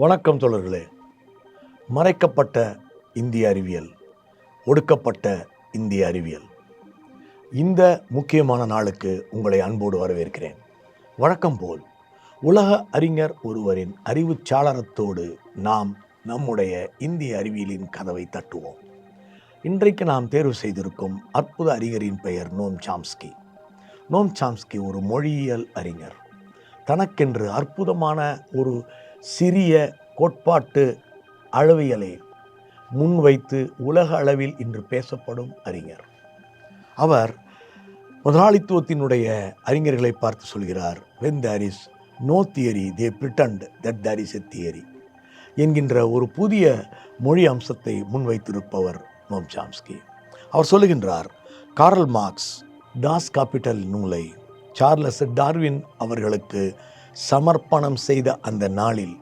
வணக்கம் தோழர்களே. மறைக்கப்பட்ட இந்திய அறிவியல், ஒடுக்கப்பட்ட இந்திய அறிவியல். இந்த முக்கியமான நாளுக்கு உங்களை அன்போடு வரவேற்கிறேன். வழக்கம் போல் உலக அறிஞர் ஒருவரின் அறிவுச் சாளரத்தோடு நாம் நம்முடைய இந்திய அறிவியலின் கதவை தட்டுவோம். இன்றைக்கு நாம் தேர்வு செய்திருக்கும் அற்புத அறிஞரின் பெயர் நோம் சாம்ஸ்கி. நோம் சாம்ஸ்கி ஒரு மொழியியல் அறிஞர். தனக்கென்று அற்புதமான ஒரு சிறிய கோட்பாட்டு அளவியலை முன்வைத்து உலக அளவில் இன்று பேசப்படும் அறிஞர். அவர் முதலாளித்துவத்தினுடைய அறிஞர்களை பார்த்து சொல்கிறார், when there is no theory they pretend that there is a theory என்கின்ற ஒரு புதிய மொழி அம்சத்தை முன்வைத்திருப்பவர் நோம் சாம்ஸ்கி. அவர் சொல்லுகின்றார், கார்ல் மார்க்ஸ் டாஸ் கேபிட்டல் நூலை சார்லஸ் டார்வின் அவர்களுக்கு சமர்ப்பணம் செய்த அந்த நாளில்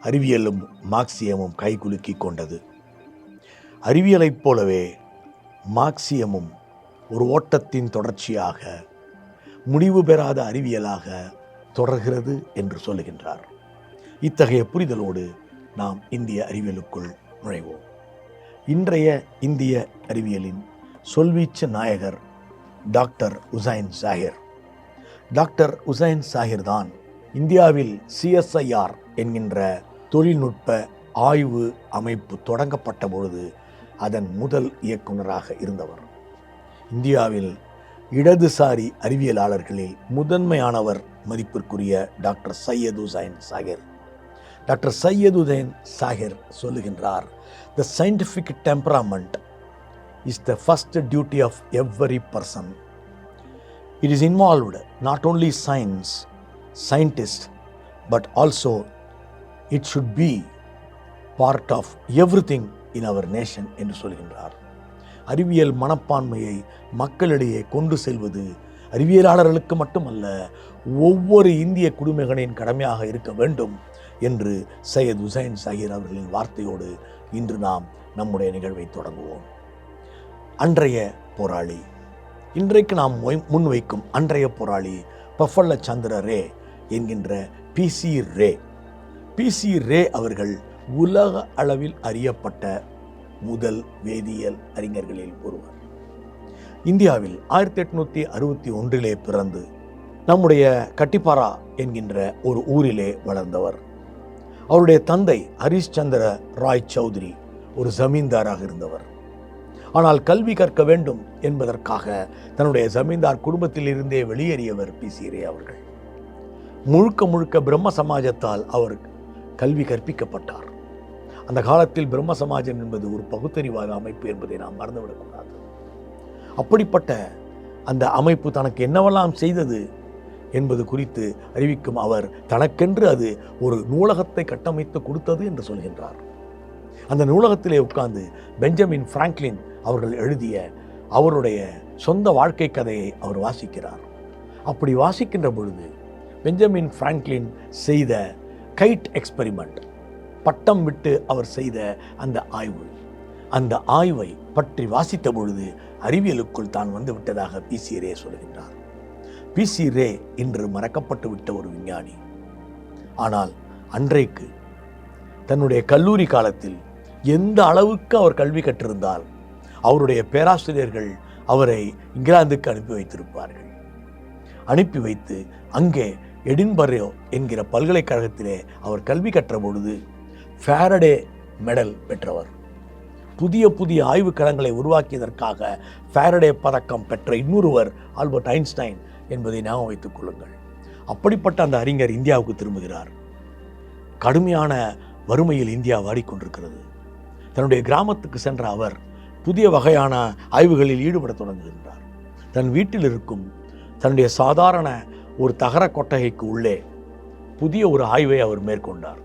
அறிவியலும் மார்க்சியமும் கைகுலுக்கி கொண்டது. அறிவியலைப் போலவே மார்க்சியமும் ஒரு ஓட்டத்தின் தொடர்ச்சியாக முடிவு பெறாத அறிவியலாக தொடர்கிறது என்று சொல்லுகின்றார். இத்தகைய புரிதலோடு நாம் இந்திய அறிவியலுக்குள் நுழைவோம். இன்றைய இந்திய அறிவியலின் சொல்வீச்சு நாயகர் டாக்டர் உசைன் சாஹிர். டாக்டர் உசைன் சாஹிர் தான் இந்தியாவில் CSIR என்கின்ற தொழில்நுட்ப ஆய்வு அமைப்பு தொடங்கப்பட்ட பொழுது அதன் முதல் இயக்குநராக இருந்தவர். இந்தியாவில் இடதுசாரி அறிவியலாளர்களில் முதன்மையானவர் மதிப்பிற்குரிய டாக்டர் சையத் உசைன் சாஹிர். டாக்டர் சையத் உசைன் சாஹிர் சொல்லுகின்றார், the scientific temperament is the first duty of every person. It is involved not only science, scientists, but also it should be part of everything in our nation என்று சொல்கின்றார். அறிவியல் மனப்பான்மையை மக்களிடையே கொண்டு செல்வது அறிவியலாளர்களுக்கு மட்டுமல்ல, ஒவ்வொரு இந்திய குடிமகனின் கடமையாக இருக்க வேண்டும் என்று சையத் உசைன் சாஹிர் அவர்களின் வார்த்தையோடு இன்று நாம் நம்முடைய நிகழ்வை தொடங்குவோம். அன்றைய போராளி. இன்றைக்கு நாம் முன்வைக்கும் அன்றைய போராளி பஃபல்ல சந்திர ரே என்கின்ற PC ரே. PC ரே அவர்கள் உலக அளவில் அறியப்பட்ட முதல் வேதியியல் அறிஞர்களில் ஒருவர். இந்தியாவில் 1861 பிறந்து நம்முடைய கட்டிப்பாரா என்கின்ற ஒரு ஊரிலே வளர்ந்தவர். அவருடைய தந்தை ஹரிஷ் சந்திர ராய் சௌத்ரி ஒரு ஜமீன்தாராக இருந்தவர். ஆனால் கல்வி கற்க வேண்டும் என்பதற்காக தன்னுடைய ஜமீன்தார் குடும்பத்தில் இருந்தே வெளியேறியவர் PC ரே அவர்கள். முழுக்க பிரம்ம சமாஜத்தால் அவர் கல்வி கற்பிக்கப்பட்டார். அந்த காலத்தில் பிரம்ம சமாஜம் என்பது ஒரு பகுத்தறிவாத அமைப்பு என்பதை நாம் மறந்துவிடக்கூடாது. அப்படிப்பட்ட அந்த அமைப்பு தனக்கு என்னவெல்லாம் செய்தது என்பது குறித்து அறிவிக்கும் அவர் தனக்கென்று அது ஒரு நூலகத்தை கட்டமைத்து கொடுத்தது என்று சொல்கின்றார். அந்த நூலகத்திலே உட்கார்ந்து பெஞ்சமின் பிராங்க்லின் அவர்கள் எழுதிய அவருடைய சொந்த வாழ்க்கை கதையை அவர் வாசிக்கிறார். அப்படி வாசிக்கின்ற பொழுது பெஞ்சமின் பிராங்க்லின் செய்த கைட் எக்ஸ்பெரிமெண்ட், பட்டம் விட்டு அவர் செய்த அந்த ஆய்வை பற்றி வாசித்த பொழுது அறிவியலுக்குள் தான் வந்து விட்டதாக PC ரே சொல்கின்றார். PC ரே இன்று மறக்கப்பட்டு விட்ட ஒரு விஞ்ஞானி. ஆனால் அன்றைக்கு தன்னுடைய கல்லூரி காலத்தில் எந்த அளவுக்கு அவர் கல்வி கற்றிருந்தால் அவருடைய பேராசிரியர்கள் அவரை இங்கிலாந்துக்கு அனுப்பி வைத்திருப்பார்கள். அனுப்பி வைத்து அங்கே எடின்பர்ரோ என்கிற பல்கலைக்கழகத்திலே அவர் கல்வி கற்ற பொழுது ஃபாரடே மெடல் பெற்றவர். புதிய ஆய்வு களங்களை உருவாக்கியதற்காக ஃபாரடே பதக்கம் பெற்ற இன்னொருவர் ஆல்பர்ட் ஐன்ஸ்டைன் என்பதை ஞாபகம் வைத்துக் கொள்ளுங்கள். அப்படிப்பட்ட அந்த அறிஞர் இந்தியாவுக்கு திரும்புகிறார். கடுமையான வறுமையில் இந்தியா வாடிக்கொண்டிருக்கிறது. தன்னுடைய கிராமத்துக்கு சென்ற அவர் புதிய வகையான ஆய்வுகளில் ஈடுபட தொடங்குகின்றார். தன் வீட்டில் இருக்கும் தன்னுடைய சாதாரண ஒரு தகர கொட்டகைக்கு உள்ளே புதிய ஒரு ஆய்வை அவர் மேற்கொண்டார்.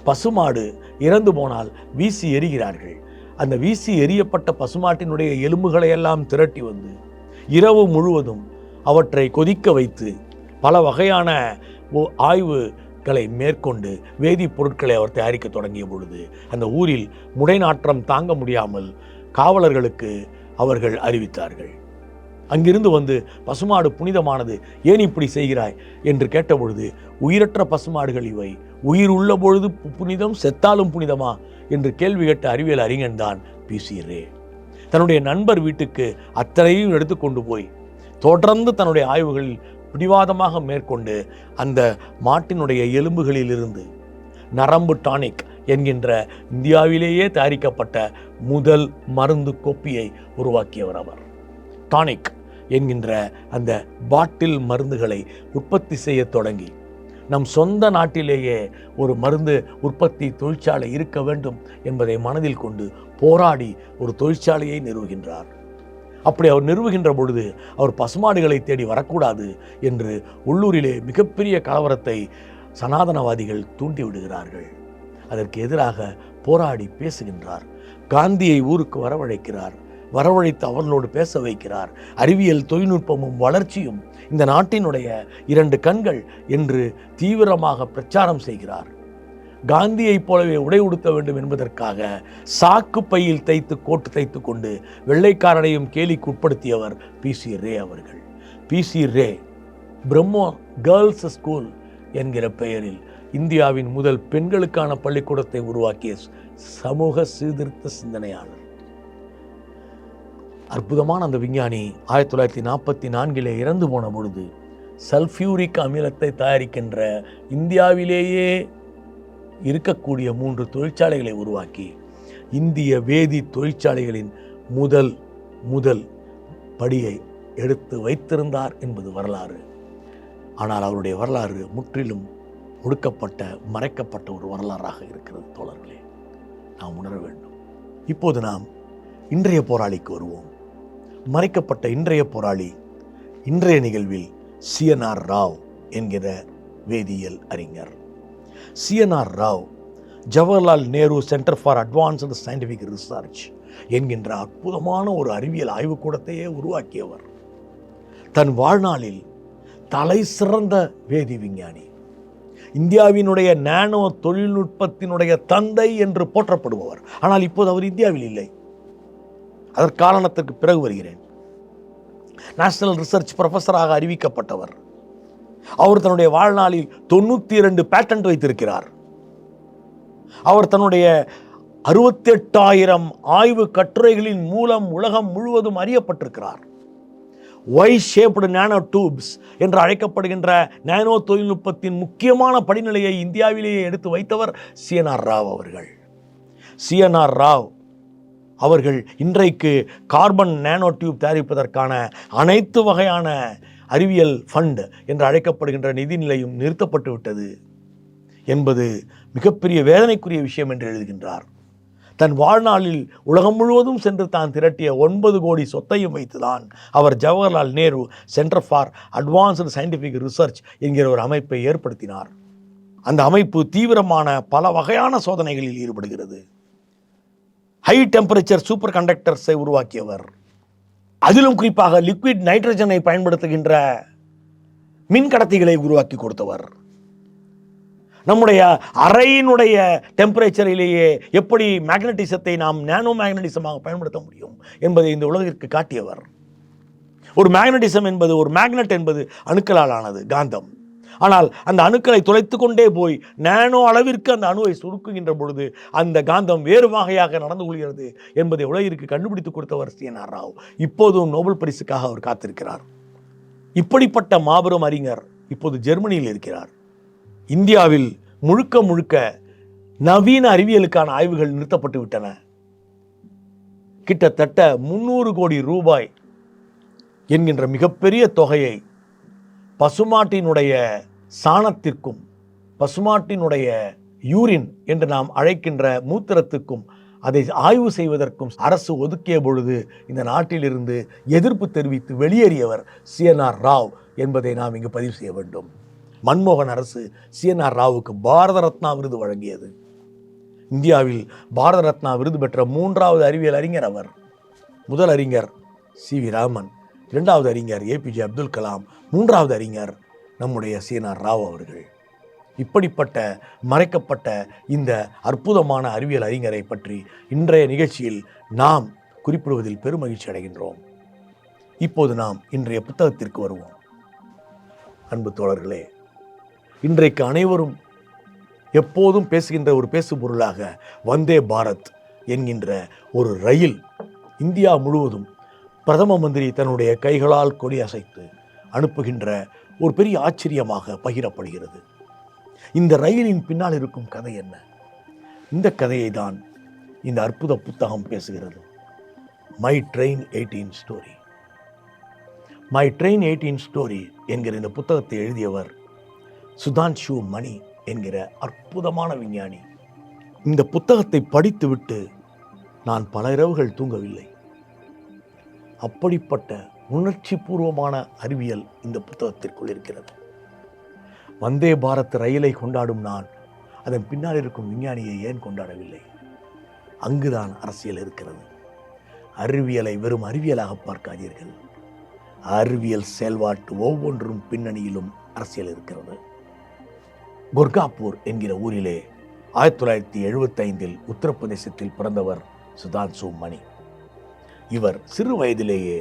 பசுமாடு இறந்து போனால் வீசி எறிகிறார்கள். அந்த வீசி எறியப்பட்ட பசுமாட்டினுடைய எலும்புகளை எல்லாம் திரட்டி வந்து இரவு முழுவதும் அவற்றை கொதிக்க வைத்து பல வகையான ஆய்வுகளை மேற்கொண்டு வேதிப்பொருட்களை அவர் தயாரிக்க தொடங்கிய பொழுது அந்த ஊரில் முடை நாற்றம் தாங்க முடியாமல் காவலர்களுக்கு அவர்கள் அறிவித்தார்கள். அங்கிருந்து வந்து பசுமாடு புனிதமானது, ஏன் இப்படி செய்கிறாய் என்று கேட்டபொழுது, உயிரற்ற பசுமாடுகள் இவை, உயிர் உள்ள பொழுது புனிதம், செத்தாலும் புனிதமா என்று கேள்வி கேட்ட அறிவியல் அறிஞன் தான் PC ரே. தன்னுடைய நண்பர் வீட்டுக்கு அத்தனையும் எடுத்துக்கொண்டு போய் தொடர்ந்து தன்னுடைய ஆய்வுகளில் பிடிவாதமாக மேற்கொண்டு அந்த மாட்டினுடைய எலும்புகளிலிருந்து நரம்பு டானிக் என்கின்ற இந்தியாவிலேயே தயாரிக்கப்பட்ட முதல் மருந்து கொப்பியை உருவாக்கியவர் அவர். டானிக் என்கின்ற அந்த பாட்டில் மருந்துகளை உற்பத்தி செய்ய தொடங்கி நம் சொந்த நாட்டிலேயே ஒரு மருந்து உற்பத்தி தொழிற்சாலை இருக்க வேண்டும் என்பதை மனதில் கொண்டு போராடி ஒரு தொழிற்சாலையை நிறுவுகின்றார். அப்படி அவர் நிறுவுகின்ற பொழுது அவர் பசுமாடுகளை தேடி வரக்கூடாது என்று உள்ளூரிலே மிகப்பெரிய கலவரத்தை சனாதனவாதிகள் தூண்டிவிடுகிறார்கள். அதற்கு எதிராக போராடி பேசுகின்றார். காந்தியை ஊருக்கு வரவழைக்கிறார். வரவழைத்து அவர்களோடு பேச வைக்கிறார். அறிவியல் தொழில்நுட்பமும் வளர்ச்சியும் இந்த நாட்டினுடைய 2 கண்கள் என்று தீவிரமாக பிரச்சாரம் செய்கிறார். காந்தியைப் போலவே உடை உடுத்த வேண்டும் என்பதற்காக சாக்கு பையில் தைத்து கோட்டு தைத்து கொண்டு வெள்ளைக்காரனையும் கேலிக்கு உட்படுத்தியவர் PC ரே அவர்கள். PC ரே பிரம்மோ கேர்ள்ஸ் ஸ்கூல் என்கிற பெயரில் இந்தியாவின் முதல் பெண்களுக்கான பள்ளிக்கூடத்தை உருவாக்கிய சமூக சீர்திருத்த சிந்தனையாளர். அற்புதமான அந்த விஞ்ஞானி 1944 இறந்து போன பொழுது சல்ஃபியூரிக் அமிலத்தை தயாரிக்கின்ற இந்தியாவிலேயே இருக்கக்கூடிய 3 தொழிற்சாலைகளை உருவாக்கி இந்திய வேதி தொழிற்சாலைகளின் முதல் படியை எடுத்து வைத்திருந்தார் என்பது வரலாறு. ஆனால் அவருடைய வரலாறு முற்றிலும் ஒடுக்கப்பட்ட, மறைக்கப்பட்ட ஒரு வரலாறாக இருக்கிறது. தோழர்களே, நாம் உணர வேண்டும். இப்போது நாம் இன்றைய போராளிக்கு வருவோம். மறைக்கப்பட்ட இன்றைய போராளி இன்றைய நிகழ்வில் CNR ராவ் என்கிற வேதியியல் அறிஞர். CNR Rao Jawaharlal Nehru Centre for Advanced Scientific research என்கின்ற அற்புதமான ஒரு அறிவியல் ஆய்வுக்கூடத்தையே உருவாக்கியவர். தன் வாழ்நாளில் தலை சிறந்த வேதி விஞ்ஞானி, இந்தியாவினுடைய நானோ தொழில்நுட்பத்தினுடைய தந்தை என்று போற்றப்படுபவர். ஆனால் இப்போது அவர் இந்தியாவில் இல்லை. அதற்காரணத்திற்கு பிறகு வருகிறேன். National research ப்ரொஃபஸராக அறிவிக்கப்பட்டவர். அவர் தன்னுடைய வாழ்நாளில் 92 பேட்டன்ட் வைத்திருக்கிறார். அவர் தன்னுடைய 68,000 ஆய்வு கட்டுரைகளின் மூலம் உலகம் முழுவதும் அறியப்பட்டிருக்கிறார். ஒய் ஷேப்டு நானோ டியூப்ஸ் என்று அழைக்கப்படுகின்ற நானோ தொழில்நுட்பத்தின் முக்கியமான படிநிலையை இந்தியாவிலேயே எடுத்து வைத்தவர் CNR ராவ் அவர்கள். CNR ராவ் அவர்கள் இன்றைக்கு கார்பன் நானோ டியூப் தயாரிப்பதற்கான அனைத்து வகையான அறிவியல் ஃபண்ட் என்று அழைக்கப்படுகின்ற நிதிநிலையும் நிறுத்தப்பட்டு விட்டது என்பது மிகப்பெரிய வேதனைக்குரிய விஷயம் என்று எழுதுகின்றார். தன் வாழ்நாளில் உலகம் முழுவதும் சென்று தான் திரட்டிய 9 கோடி சொத்தையும் வைத்துதான் அவர் Jawaharlal Nehru Centre for Advanced Scientific Research என்கிற ஒரு அமைப்பை ஏற்படுத்தினார். அந்த அமைப்பு தீவிரமான பல வகையான சோதனைகளில் ஈடுபடுகிறது. ஹை டெம்பரேச்சர் சூப்பர் கண்டக்டர்ஸை உருவாக்கியவர். அதிலும் குறிப்பாக லிக்விட் நைட்ரஜனை பயன்படுத்துகின்ற மின்கடத்திகளை உருவாக்கி கொடுத்தவர். நம்முடைய அறையினுடைய டெம்பரேச்சரிலேயே எப்படி மேக்னட்டிசத்தை நாம் நானோ மேக்னட்டிசமாக பயன்படுத்த முடியும் என்பதை இந்த உலகிற்கு காட்டியவர். ஒரு மேக்னட்டிசம் என்பது, ஒரு மேக்னெட் என்பது அணுக்களால் ஆனது, காந்தம். ஆனால் அந்த அணுக்களை துளைத்து கொண்டே போய் நானோ அளவிற்கு அந்த அணுவை சுருக்குகின்ற பொழுது அந்த காந்தம் வேறு வகையாக நடந்து கொள்கிறது என்பதை உலகிற்கு கண்டுபிடித்து கொடுத்தவர் CNR ராவ். இப்போதும் நோபல் பரிசுக்காக அவர் காத்திருக்கிறார். இப்படிப்பட்ட மாபெரும் அறிஞர் இப்போது ஜெர்மனியில் இருக்கிறார். இந்தியாவில் முழுக்க நவீன அறிவியலுக்கான ஆய்வுகள் நிறுத்தப்பட்டு விட்டன. கிட்டத்தட்ட 300 கோடி ரூபாய் என்கின்ற மிகப்பெரிய தொகையை பசுமாட்டினுடைய சாணத்திற்கும் பசுமாட்டினுடைய யூரின் என்று நாம் அழைக்கின்ற மூத்திரத்துக்கும் அதை ஆய்வு செய்வதற்கும் அரசு ஒதுக்கிய பொழுது இந்த நாட்டிலிருந்து எதிர்ப்பு தெரிவித்து வெளியேறியவர் CNR ராவ் என்பதை நாம் இங்கு பதிவு செய்ய வேண்டும். மன்மோகன் அரசு CNR ராவுக்கு பாரத ரத்னா விருது வழங்கியது. இந்தியாவில் பாரத ரத்னா விருது பெற்ற 3வது அறிவியல் அறிஞர் அவர். முதல் அறிஞர் CV ராமன், 2வது அறிஞர் APJ அப்துல் கலாம், 3வது அறிஞர் நம்முடைய CNR ராவ் அவர்கள். இப்படிப்பட்ட மறைக்கப்பட்ட இந்த அற்புதமான அறிவியல் அறிஞரை பற்றி இன்றைய நிகழ்ச்சியில் நாம் குறிப்பிடுவதில் பெருமகிழ்ச்சி அடைகின்றோம். இப்போது நாம் இன்றைய புத்தகத்திற்கு வருவோம். அன்பு தோழர்களே, இன்றைக்கு அனைவரும் எப்போதும் பேசுகின்ற ஒரு பேசு பொருளாக வந்தே பாரத் என்கின்ற ஒரு ரயில் இந்தியா முழுவதும் பிரதம மந்திரி தன்னுடைய கைகளால் கொடி அசைத்து அனுப்புகின்ற ஒரு பெரிய ஆச்சரியமாக பகிரப்படுகிறது. இந்த ரயிலின் பின்னால் இருக்கும் கதை என்ன? இந்த கதையை தான் இந்த அற்புத புத்தகம் பேசுகிறது. My train 18 story. My train 18 story என்கிற இந்த புத்தகத்தை எழுதியவர் சுதான்ஷு மணி என்கிற அற்புதமான விஞ்ஞானி. இந்த புத்தகத்தை படித்துவிட்டு நான் பல இரவுகள் தூங்கவில்லை. அப்படிப்பட்ட உணர்ச்சி பூர்வமான அறிவியல் இந்த புத்தகத்திற்குள் இருக்கிறது. வந்தே பாரத் ரயிலை கொண்டாடும் நான் அதன் பின்னால் இருக்கும் விஞ்ஞானியை ஏன் கொண்டாடவில்லை? அங்குதான் அரசியல் இருக்கிறது. அறிவியலை வெறும் அறிவியலாக பார்க்காதீர்கள். அறிவியல் செயல்பாட்டு ஒவ்வொன்றும் பின்னணியிலும் அரசியல் இருக்கிறது. குர்காப்பூர் என்கிற ஊரிலே 1975 உத்தரப்பிரதேசத்தில் பிறந்தவர் சுதான்ஷு மணி. இவர் சிறு வயதிலேயே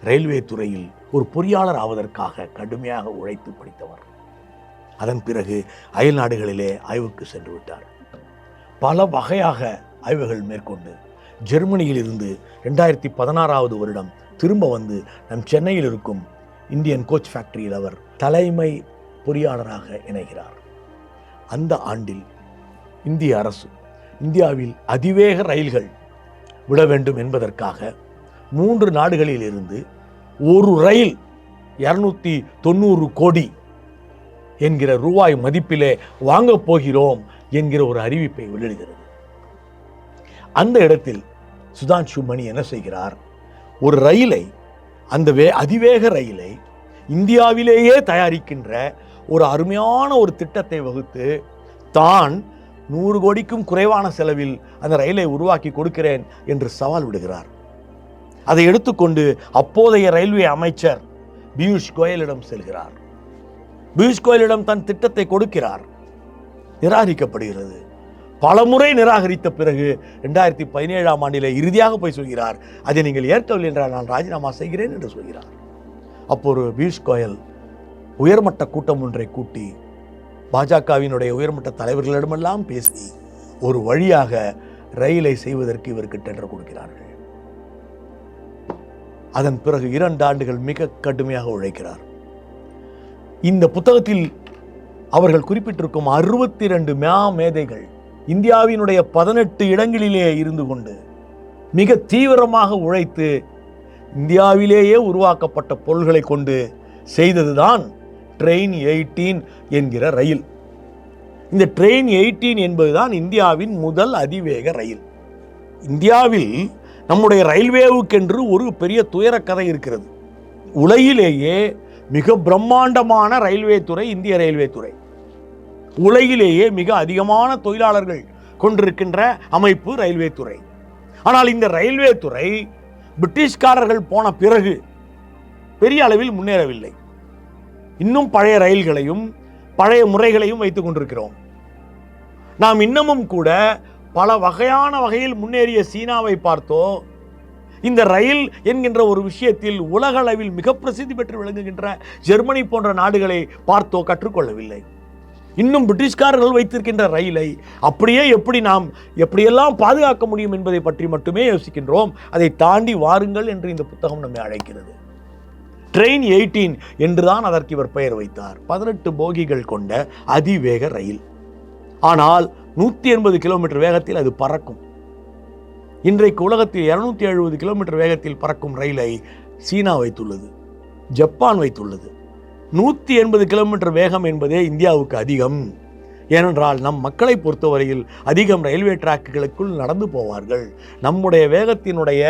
ரயில்வே துறையில் ஒரு பொறியாளர் ஆவதற்காக கடுமையாக உழைத்து படித்தவர். அதன் பிறகு அயல் நாடுகளிலே ஆய்வுக்கு சென்று விட்டார். பல வகையாக ஆய்வுகள் மேற்கொண்டு ஜெர்மனியில் இருந்து 2016 வருடம் திரும்ப வந்து நம் சென்னையில் இருக்கும் இந்தியன் கோச் ஃபேக்டரியில் அவர் தலைமை பொறியாளராக இணைகிறார். அந்த ஆண்டில் இந்திய அரசு இந்தியாவில் அதிவேக ரயில்கள் விட வேண்டும் என்பதற்காக 3 நாடுகளில் இருந்து ஒரு ரயில் 290 கோடி என்கிற ரூபாய் மதிப்பிலே வாங்கப் போகிறோம் என்கிற ஒரு அறிவிப்பை வெளியிடுகிறது. அந்த இடத்தில் சுதான்ஷு மணி என்ன செய்கிறார்? ஒரு ரயிலை, அந்த அதிவேக ரயிலை இந்தியாவிலேயே தயாரிக்கின்ற ஒரு அருமையான ஒரு திட்டத்தை வகுத்து தான் 100 கோடிக்கும் குறைவான செலவில் அந்த ரயிலை உருவாக்கி கொடுக்கிறேன் என்று சவால் விடுகிறார். அதை எடுத்துக்கொண்டு அப்போதைய ரயில்வே அமைச்சர் பியூஷ் கோயலிடம் செல்கிறார். பியூஷ் கோயலிடம் தன் திட்டத்தை கொடுக்கிறார். நிராகரிக்கப்படுகிறது. பலமுறை நிராகரித்த பிறகு 2017 ஆண்டிலே இறுதியாக போய் சொல்கிறார், அதை நீங்கள் ஏற்கவில்லை என்றால் நான் ராஜினாமா செய்கிறேன் என்று சொல்கிறார். அப்போது பியூஷ் கோயல் உயர்மட்ட கூட்டம் ஒன்றை கூட்டி பாஜகவினுடைய உயர்மட்ட தலைவர்களிடமெல்லாம் பேசி ஒரு வழியாக ரயிலை செய்வதற்கு இவருக்கு டெண்டர் கொடுக்கிறார்கள். அதன் பிறகு 2 ஆண்டுகள் மிக கடுமையாக உழைக்கிறார். இந்த புத்தகத்தில் அவர்கள் குறிப்பிட்டிருக்கும் 62 மேதைகள் இந்தியாவினுடைய 18 இடங்களிலே இருந்து கொண்டு மிக தீவிரமாக உழைத்து இந்தியாவிலேயே உருவாக்கப்பட்ட பொருள்களை கொண்டு செய்ததுதான் ட்ரெயின் 18 என்கிற ரயில். இந்த ட்ரெயின் 18 என்பதுதான் இந்தியாவின் முதல் அதிவேக ரயில். இந்தியாவில் நம்முடைய ரயில்வேவுக்கென்று ஒரு பெரிய துயர கதை இருக்கிறது. உலகிலேயே மிக பிரம்மாண்டமான ரயில்வே துறை இந்திய ரயில்வே துறை. உலகிலேயே மிக அதிகமான தொழிலாளர்கள் கொண்டிருக்கின்ற அமைப்பு ரயில்வே துறை. ஆனால் இந்த ரயில்வே துறை பிரிட்டிஷ்காரர்கள் போன பிறகு பெரிய அளவில் முன்னேறவில்லை. இன்னும் பழைய ரயில்களையும் பழைய முறைகளையும் வைத்துக் கொண்டிருக்கிறோம். நாம் இன்னமும் கூட பல வகையில் முன்னேறிய சீனாவை பார்த்தோ, இந்த ரயில் என்கின்ற ஒரு விஷயத்தில் உலக அளவில் மிக பிரசித்தி பெற்று விளங்குகின்ற ஜெர்மனி போன்ற நாடுகளை பார்த்தோ கற்றுக்கொள்ளவில்லை. இன்னும் பிரிட்டிஷ்காரர்கள் வைத்திருக்கின்ற ரயிலை அப்படியே நாம் எப்படியெல்லாம் பாதுகாக்க முடியும் என்பதை பற்றி மட்டுமே யோசிக்கின்றோம். அதை தாண்டி வாருங்கள் என்று இந்த புத்தகம் நம்மை அழைக்கிறது. ட்ரெயின் 18 என்றுதான் அதற்கு இவர் பெயர் வைத்தார். 18 போகிகள் கொண்ட அதிவேக ரயில். ஆனால் 180 கிலோமீட்டர் வேகத்தில் அது பறக்கும். இன்றைக்கு உலகத்தில் 270 கிலோமீட்டர் வேகத்தில் பறக்கும் ரயிலை சீனா வைத்துள்ளது, ஜப்பான் வைத்துள்ளது. 180 கிலோமீட்டர் வேகம் என்பதே இந்தியாவுக்கு அதிகம். ஏனென்றால் நம் மக்களை பொறுத்தவரையில் அதிகம் ரயில்வே டிராக்குகளுக்குள் நடந்து போவார்கள். நம்முடைய வேகத்தினுடைய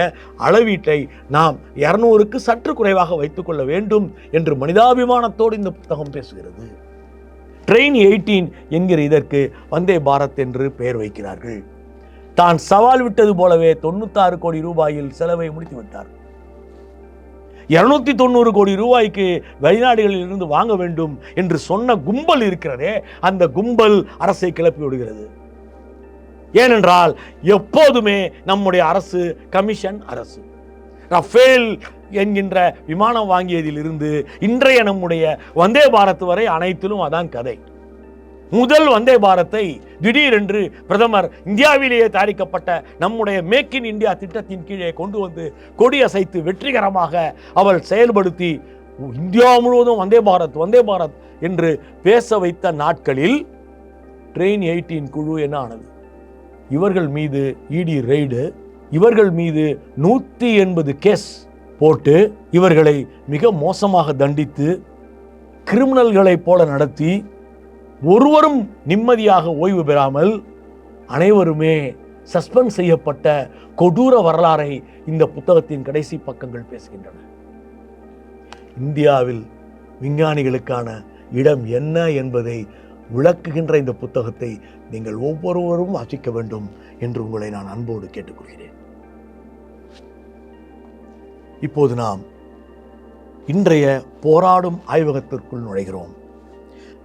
அளவீட்டை நாம் 200க்கு சற்று குறைவாக வைத்துக்கொள்ள வேண்டும் என்று மனிதாபிமானத்தோடு இந்த புத்தகம் பேசுகிறது. ட்ரெயின் 18 என்கிற இதற்கு வந்தே பாரத் என்று பெயர் வைக்கிறார்கள். தான் சவால் விட்டது போலவே 96 கோடி ரூபாயில் செலவை முடித்து விட்டார். 290 கோடி ரூபாய்க்கு வெளிநாடுகளில் இருந்து வாங்க வேண்டும் என்று சொன்ன கும்பல் இருக்கிறதே, அந்த கும்பல் அரசை கிளப்பி விடுகிறது. ஏனென்றால் எப்போதுமே நம்முடைய அரசு கமிஷன் அரசு. ரஃபேல் என்கின்ற விமானம் வாங்கியதிலிருந்து இன்றைய நம்முடைய வந்தே பாரத் வரை அனைத்திலும் அதான் கதை. முதல் வந்தே பாரத்தை திடீரென்று பிரதமர் இந்தியாவிலேயே தயாரிக்கப்பட்ட நம்முடைய மேக் இன் இந்தியா திட்டத்தின் கீழே கொண்டு வந்து கொடியசைத்து வெற்றிகரமாக அவள் செயல்படுத்தி இந்தியா முழுவதும் வந்தே பாரத் வந்தே பாரத் என்று பேச வைத்த நாட்களில் ட்ரெயின் 18 குழு என்ன ஆனது? இவர்கள் மீது இடி ரெய்டு, இவர்கள் மீது 180 கேஸ் போட்டு இவர்களை மிக மோசமாக தண்டித்து கிரிமினல்களை போல நடத்தி ஒருவரும் நிம்மதியாக ஓய்வு பெறாமல் அனைவருமே சஸ்பெண்ட் செய்யப்பட்ட கொடூர வரலாறை இந்த புத்தகத்தின் கடைசி பக்கங்கள் பேசுகின்றன. இந்தியாவில் விஞ்ஞானிகளுக்கான இடம் என்ன என்பதை விளக்குகின்ற இந்த புத்தகத்தை நீங்கள் ஒவ்வொருவரும் வாசிக்க வேண்டும் என்று உங்களை நான் அன்போடு கேட்டுக்கொள்கிறேன். இப்போது நாம் இன்றைய போராடும் ஆய்வகத்திற்குள் நுழைகிறோம்.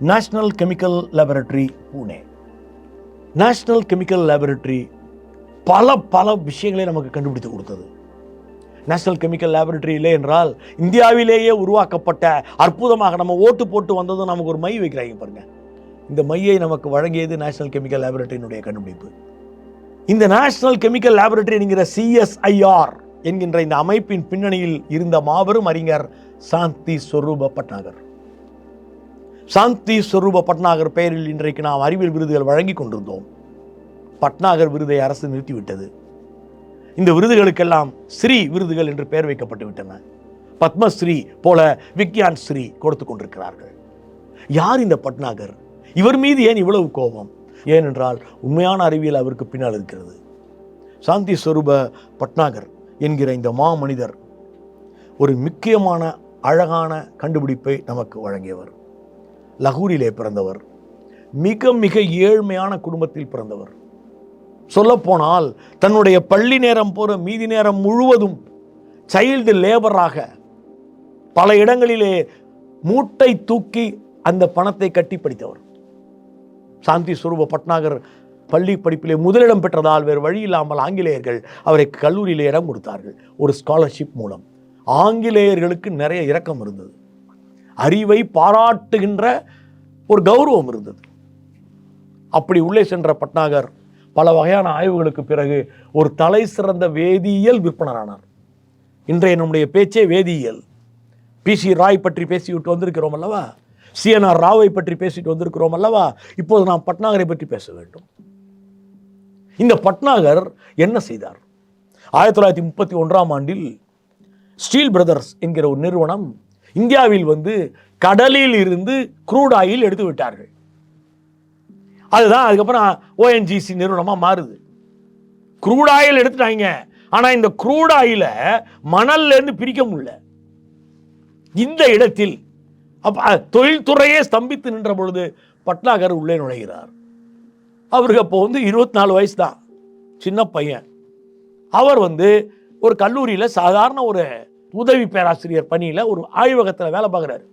National Chemical Laboratory Pune. National Chemical Laboratory பல விஷயங்களை நமக்கு கண்டுபிடித்து கொடுத்தது. நேஷனல் கெமிக்கல் லேபரட்டரி இல்லை என்றால் இந்தியாவிலேயே உருவாக்கப்பட்ட அற்புதமாக நம்ம ஓட்டு போட்டு வந்ததும் நமக்கு ஒரு மை வைக்கிறாங்க பாருங்க. இந்த மையை நமக்கு வழங்கியது நேஷனல் கெமிக்கல் லேபரட்டரியினுடைய கண்டுபிடிப்பு. இந்த நேஷனல் கெமிக்கல் லேபரட்டரி என்கிற CSIR என்கின்ற இந்த அமைப்பின் பின்னணியில் இருந்த மாபெரும் அறிஞர் சாந்தி ஸ்வரூப பட்நாகர். சாந்தி ஸ்வரூப பட்நாகர் பெயரில் இன்றைக்கு நாம் அறிவியல் விருதுகள் வழங்கி கொண்டிருந்தோம். பட்நாகர் விருதை அரசு நிறுத்திவிட்டது. இந்த விருதுகளுக்கெல்லாம் ஸ்ரீ விருதுகள் என்று பெயர் வைக்கப்பட்டு விட்டன. பத்மஸ்ரீ போல விக்யான் ஸ்ரீ கொடுத்து கொண்டிருக்கிறார்கள். யார் இந்த பட்நாகர்? இவர் மீது ஏன் இவ்வளவு கோபம்? ஏனென்றால் உண்மையான அறிவியல் அவருக்கு பின்னால் இருக்கிறது. சாந்தி ஸ்வரூப பட்நாகர் என்கிற இந்த மாமனிதர் ஒரு முக்கியமான அழகான கண்டுபிடிப்பை நமக்கு வழங்கியவர். லகூரிலே பிறந்தவர். மிக மிக ஏழ்மையான குடும்பத்தில் பிறந்தவர். சொல்லப்போனால் தன்னுடைய பள்ளி நேரம் போற மீதி நேரம் முழுவதும் சைல்டு லேபராக பல இடங்களிலே மூட்டை தூக்கி அந்த பணத்தை கட்டி படித்தவர். சாந்தி ஸ்வரூப பட்நாகர் பள்ளி படிப்பிலே முதலிடம் பெற்றதால் வேறு வழி இல்லாமல் ஆங்கிலேயர்கள் அவரை கல்லூரியிலே இடம் கொடுத்தார்கள். ஒரு ஸ்காலர்ஷிப் மூலம் ஆங்கிலேயர்களுக்கு நிறைய இரக்கம் இருந்தது. அறிவை பாராட்டுகின்ற ஒரு கௌரவம் இருந்தது. அப்படி உள்ளே சென்ற பட்நாகர் பல வகையான ஆய்வுகளுக்கு பிறகு ஒரு தலை சிறந்த வேதியியல் விற்பனரானார். இன்றைய நம்முடைய பேச்சே வேதியியல். PC ராய் பற்றி பேசிவிட்டு வந்திருக்கிறோம் அல்லவா? CNR ராவை பற்றி பேசிட்டு வந்திருக்கிறோம் அல்லவா? இப்போது நாம் பட்நாகரை பற்றி பேச வேண்டும். இந்த பட்நாகர் என்ன செய்தார்? 1931ஆம் ஆண்டில் ஸ்டீல் பிரதர்ஸ் என்கிற ஒரு நிறுவனம் இந்தியாவில் வந்து கடலில் இருந்து க்ரூட் ஆயில் எடுத்து விட்டார்கள். அதுதான் அதுக்கப்புறம் ONGC நிறுவனமா மாறுது. க்ரூட் ஆயில் எடுத்துட்டாங்க. ஆனா இந்த க்ரூட் ஆயில மணல்ல இருந்து பிரிக்க முடியல. இந்த இடத்தில் தொழில்துறையே ஸ்தம்பித்து நின்ற பொழுது பட்நாகர் உள்ளே நுழைகிறார். அவருக்கு அப்போ வந்து 24 வயசு தான், சின்ன பையன். அவர் வந்து ஒரு கல்லூரியில் சாதாரண ஒரு உதவி பேராசிரியர் பணியில் ஒரு ஆய்வகத்தில் வேலை பார்க்குறாரு.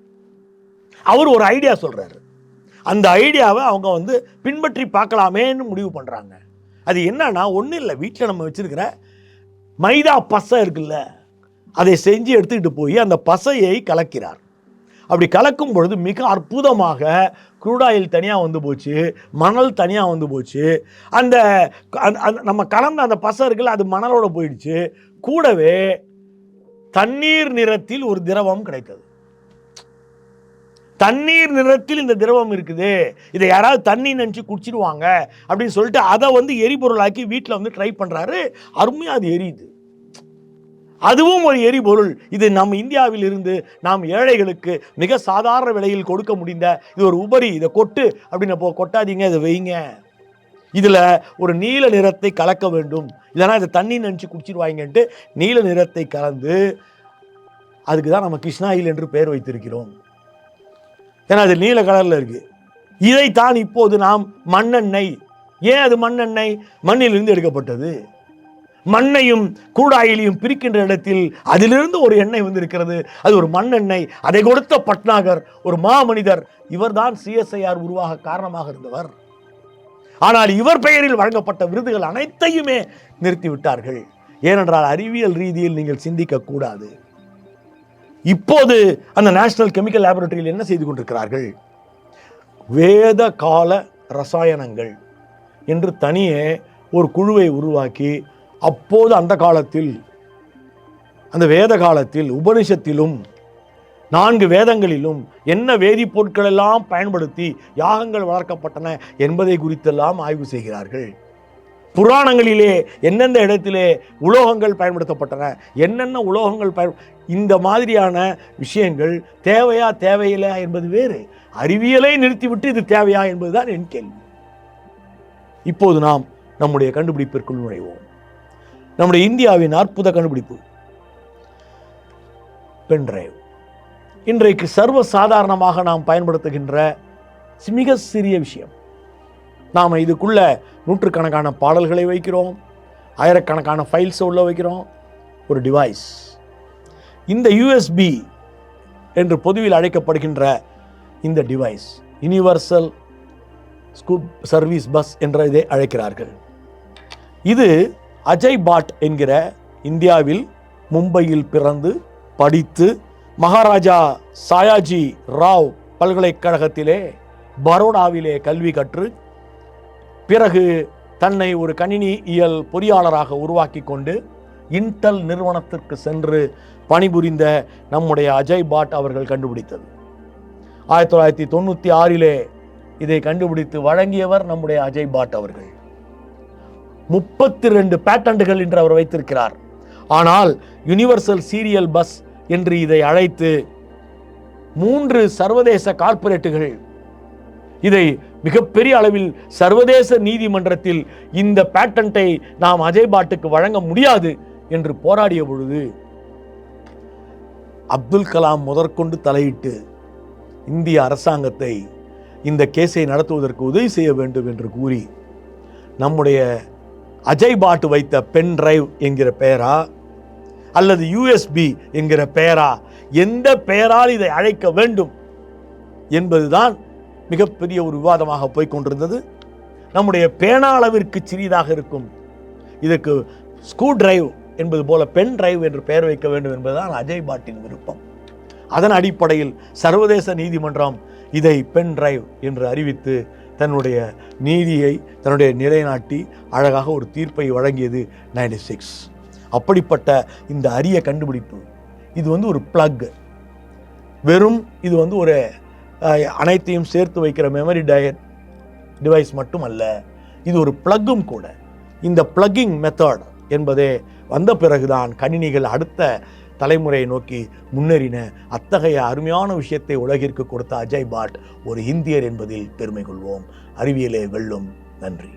அவர் ஒரு ஐடியா சொல்கிறாரு. அந்த ஐடியாவை அவங்க வந்து பின்பற்றி பார்க்கலாமேன்னு முடிவு பண்ணுறாங்க. அது என்னன்னா, ஒன்றும் இல்லை, வீட்டில் நம்ம வச்சிருக்கிற மைதா பசை இருக்குல்ல, அதை செஞ்சு எடுத்துக்கிட்டு போய் அந்த பசையை கலக்கிறார். அப்படி கலக்கும் பொழுது மிக அற்புதமாக க்ரூட் ஆயில் தனியாக வந்து போச்சு, மணல் தனியாக வந்து போச்சு. அந்த நம்ம கலந்த அந்த பசை இருக்குல்ல, அது மணலோட போயிடுச்சு. கூடவே தண்ணீர் நிறத்தில் ஒரு திரவம் கிடைத்தது. தண்ணீர் நிறத்தில் இந்த திரவம் இருக்குது, இதை யாராவது தண்ணி நினச்சி குடிச்சிடுவாங்க அப்படின்னு சொல்லிட்டு அதை வந்து எரிபொருளாக்கி வீட்டில் வந்து ட்ரை பண்ணுறாரு. அருமையாக அது எரியுது. அதுவும் ஒரு எரிபொருள். இது நம்ம இந்தியாவில் இருந்து நாம் ஏழைகளுக்கு மிக சாதாரண விலையில் கொடுக்க முடிந்த இது ஒரு உபரி. இதை கொட்டு அப்படின்னு கொட்டாதீங்க, இதை வைங்க. இதில் ஒரு நீல நிறத்தை கலக்க வேண்டும், இல்லைனா இதை தண்ணி நினச்சி குடிச்சிடுவாங்கன்ட்டு நீல நிறத்தை கலந்து, அதுக்கு தான் நம்ம கிருஷ்ணாயில் என்று பெயர் வைத்திருக்கிறோம். ஏன்னா அது நீல கலரில் இருக்கு. இதைத்தான் இப்போது நாம் மண்ணெண்ணெய். ஏன் அது மண்ணெண்ணெய்? மண்ணிலிருந்து எடுக்கப்பட்டது. மண்ணையும் கூடாயிலையும் பிரிக்கின்ற இடத்தில் அதிலிருந்து ஒரு எண்ணெய் வந்து இருக்கிறது. அது ஒரு மண்ணெண்ணெய். அதை கொடுத்த பட்நாகர் ஒரு மாமனிதர். இவர் தான் CSIR உருவாக காரணமாக இருந்தவர். ஆனால் இவர் பெயரில் வழங்கப்பட்ட விருதுகள் அனைத்தையுமே நிறுத்திவிட்டார்கள். ஏனென்றால் அறிவியல் ரீதியில் நீங்கள் சிந்திக்க கூடாது. இப்போது அந்த நேஷனல் கெமிக்கல் லேபரட்டரியில் என்ன செய்து கொண்டிருக்கிறார்கள்? வேத கால ரசாயனங்கள் என்று தனியே ஒரு குழுவை உருவாக்கி, அப்போது அந்த காலத்தில், அந்த வேத காலத்தில் உபனிஷத்திலும் 4 வேதங்களிலும் என்ன வேதிப்பொருட்கள் எல்லாம் பயன்படுத்தி யாகங்கள் வளர்க்கப்பட்டன என்பதை குறித்தெல்லாம் ஆய்வு செய்கிறார்கள். புராணங்களிலே எந்தெந்த இடத்திலே உலோகங்கள் பயன்படுத்தப்பட்டன, என்னென்ன உலோகங்கள் இந்த மாதிரியான விஷயங்கள் தேவையா தேவையில்லையா என்பது வேறு. அறிவியலை நிறுத்திவிட்டு இது தேவையா என்பதுதான் என் கேள்வி. இப்போது நாம் நம்முடைய கண்டுபிடிப்பிற்குள் நுழைவோம். நம்முடைய இந்தியாவின் அற்புத கண்டுபிடிப்பு பென்டிரைவ். இன்றைக்கு சர்வ சாதாரணமாக நாம் பயன்படுத்துகின்ற மிக சிறிய விஷயம். நாம் இதுக்குள்ள நூற்றுக்கணக்கான பாடல்களை வைக்கிறோம், ஆயிரக்கணக்கான ஃபைல்ஸ் உள்ள வைக்கிறோம். ஒரு டிவைஸ், இந்த யூஎஸ்பி என்று பொதுவில் அழைக்கப்படுகின்ற இந்த device, universal scoop service bus என்ற இதை அழைக்கிறார்கள். இது அஜய் பாட் என்கிற இந்தியாவில் மும்பையில் பிறந்து படித்து மகாராஜா சாயாஜி ராவ் பல்கலைக்கழகத்திலே பரோடாவிலே கல்வி கற்று பிறகு தன்னை ஒரு கணினியியல் பொறியாளராக உருவாக்கி கொண்டு இன்டெல் நிறுவனத்திற்கு சென்று பணிபுரிந்த நம்முடைய அஜய் பாட் அவர்கள் கண்டுபிடித்தது. 1996 இதை கண்டுபிடித்து வழங்கியவர் நம்முடைய அஜய் பாட் அவர்கள். 32 பேட்டன்ட்கள் என்று அவர் வைத்திருக்கிறார். ஆனால் யுனிவர்சல் சீரியல் பஸ் என்று இதை அழைத்து 3 சர்வதேச கார்ப்பரேட்டுகள் இதை மிகப்பெரிய அளவில் சர்வதேச நீதிமன்றத்தில் இந்த பேட்டன்ட்டை நாம் அஜய் பாட்டுக்கு வழங்க முடியாது என்று போராடிய பொழுது அப்துல் கலாம் முதற்கொண்டு தலையிட்டு இந்திய அரசாங்கத்தை இந்த கேஸை நடத்துவதற்கு உதவி செய்ய வேண்டும் என்று கூறி நம்முடைய அஜய் பாட் வைத்த பென் டிரைவ் என்கிற பெயரா அல்லது யூஎஸ்பி என்கிற பெயரா, எந்த பெயரால் இதை அழைக்க வேண்டும் என்பதுதான் மிகப்பெரிய ஒரு விவாதமாக போய்கொண்டிருந்தது. நம்முடைய பேனா அளவிற்கு சிறிதாக இருக்கும் இதற்கு ஸ்க்ரூ டிரைவ் என்பது போல பென் டிரைவ் என்று பெயர் வைக்க வேண்டும் என்பதுதான் அஜய் பாட்டின் விருப்பம். அதன் அடிப்படையில் சர்வதேச நீதிமன்றம் இதை பென் டிரைவ் என்று அறிவித்து தன்னுடைய நீதியை தன்னுடைய நிலைநாட்டி அழகாக ஒரு தீர்ப்பை வழங்கியது 96. அப்படிப்பட்ட இந்த அரிய கண்டுபிடிப்பு, இது ஒரு பிளக், வெறும் இது ஒரு அனைத்தையும் சேர்த்து வைக்கிற மெமரி டிவைஸ் மட்டும் அல்ல, இது ஒரு பிளக்கும் கூட. இந்த பிளக்கிங் மெத்தட் என்பதே வந்த பிறகுதான் கணினிகள் அடுத்த தலைமுறையை நோக்கி முன்னேறின. அத்தகைய அருமையான விஷயத்தை உலகிற்கு கொடுத்த அஜய் பாட் ஒரு இந்தியர் என்பதில் பெருமை கொள்வோம். அறிவியலே வெல்லும். நன்றி.